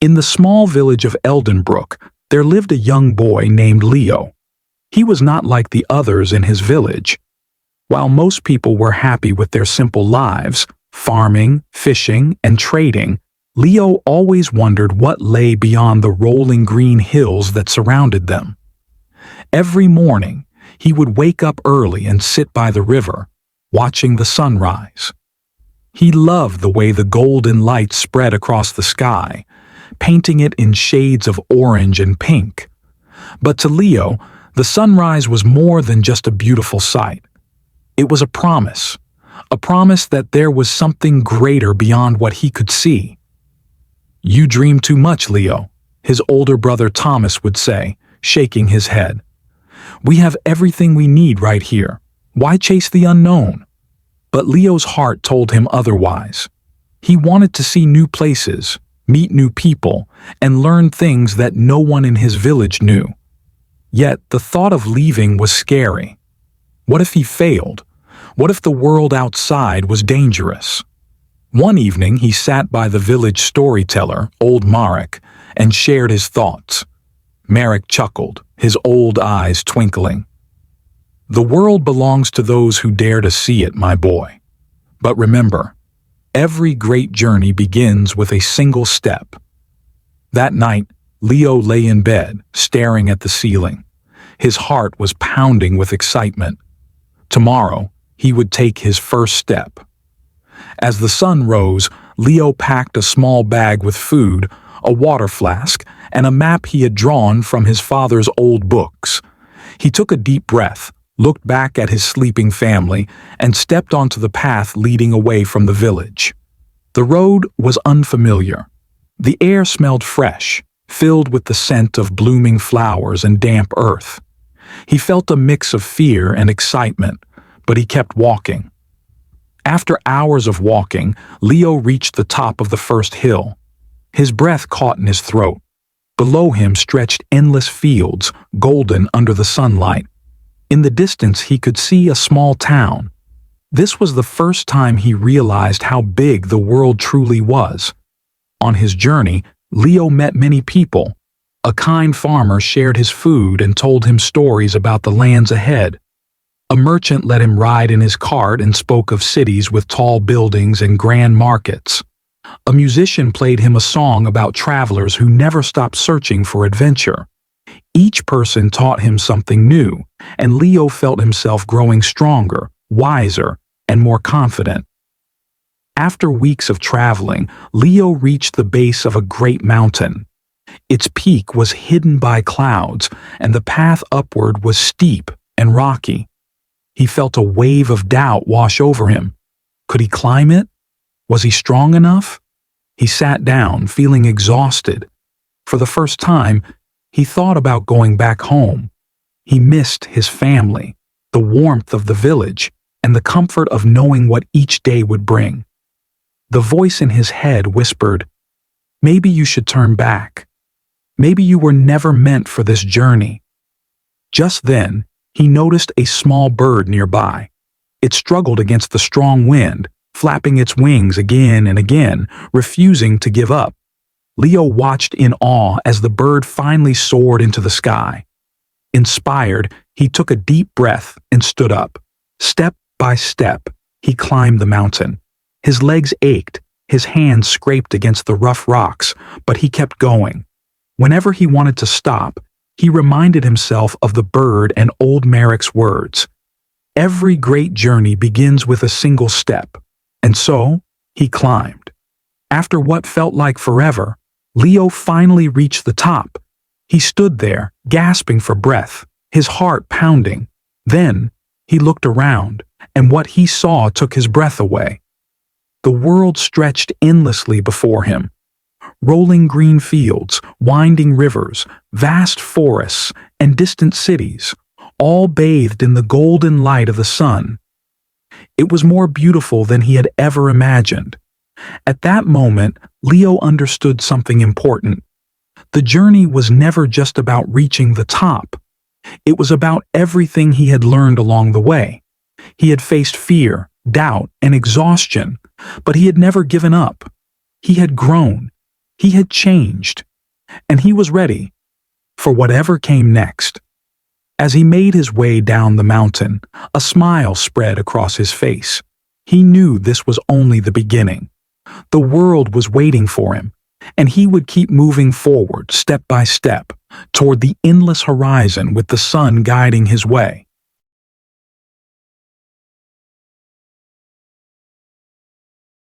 In the small village of Eldenbrook, there lived a young boy named Leo. He was not like the others in his village. While most people were happy with their simple lives, farming, fishing, and trading, Leo always wondered what lay beyond the rolling green hills that surrounded them. Every morning, he would wake up early and sit by the river, watching the sunrise. He loved the way the golden light spread across the sky, painting it in shades of orange and pink. But to Leo, the sunrise was more than just a beautiful sight. It was a promise that there was something greater beyond what he could see. "You dream too much, Leo," his older brother Thomas would say, shaking his head. "We have everything we need right here. Why chase the unknown?" But Leo's heart told him otherwise. He wanted to see new places, meet new people, and learn things that no one in his village knew. Yet the thought of leaving was scary. What if he failed? What if the world outside was dangerous? One evening he sat by the village storyteller, old Marek, and shared his thoughts. Marek chuckled, his old eyes twinkling. "The world belongs to those who dare to see it, my boy. But remember, every great journey begins with a single step." That night, Leo lay in bed, staring at the ceiling. His heart was pounding with excitement. Tomorrow, he would take his first step. As the sun rose, Leo packed a small bag with food, a water flask, and a map he had drawn from his father's old books. He took a deep breath, looked back at his sleeping family, and stepped onto the path leading away from the village. The road was unfamiliar. The air smelled fresh, filled with the scent of blooming flowers and damp earth. He felt a mix of fear and excitement, but he kept walking. After hours of walking, Leo reached the top of the first hill. His breath caught in his throat. Below him stretched endless fields, golden under the sunlight. In the distance he could see a small town. This was the first time he realized how big the world truly was. On his journey, Leo met many people. A kind farmer shared his food and told him stories about the lands ahead. A merchant let him ride in his cart and spoke of cities with tall buildings and grand markets. A musician played him a song about travelers who never stopped searching for adventure. Each person taught him something new, and Leo felt himself growing stronger, wiser, and more confident. After weeks of traveling, Leo reached the base of a great mountain. Its peak was hidden by clouds, and the path upward was steep and rocky. He felt a wave of doubt wash over him. Could he climb it? Was he strong enough? He sat down, feeling exhausted. For the first time, he thought about going back home. He missed his family, the warmth of the village, and the comfort of knowing what each day would bring. The voice in his head whispered, "Maybe you should turn back. Maybe you were never meant for this journey." Just then, he noticed a small bird nearby. It struggled against the strong wind, flapping its wings again and again, refusing to give up. Leo watched in awe as the bird finally soared into the sky. Inspired, he took a deep breath and stood up. Step by step, he climbed the mountain. His legs ached, his hands scraped against the rough rocks, but he kept going. Whenever he wanted to stop, he reminded himself of the bird and old Marek's words. Every great journey begins with a single step. And so, he climbed. After what felt like forever, Leo finally reached the top. He stood there, gasping for breath, his heart pounding. Then, he looked around, and what he saw took his breath away. The world stretched endlessly before him. Rolling green fields, winding rivers, vast forests, and distant cities, all bathed in the golden light of the sun. It was more beautiful than he had ever imagined. At that moment, Leo understood something important. The journey was never just about reaching the top. It was about everything he had learned along the way. He had faced fear, doubt, and exhaustion, but he had never given up. He had grown. He had changed, and he was ready for whatever came next. As he made his way down the mountain, a smile spread across his face. He knew this was only the beginning. The world was waiting for him, and he would keep moving forward step by step toward the endless horizon with the sun guiding his way.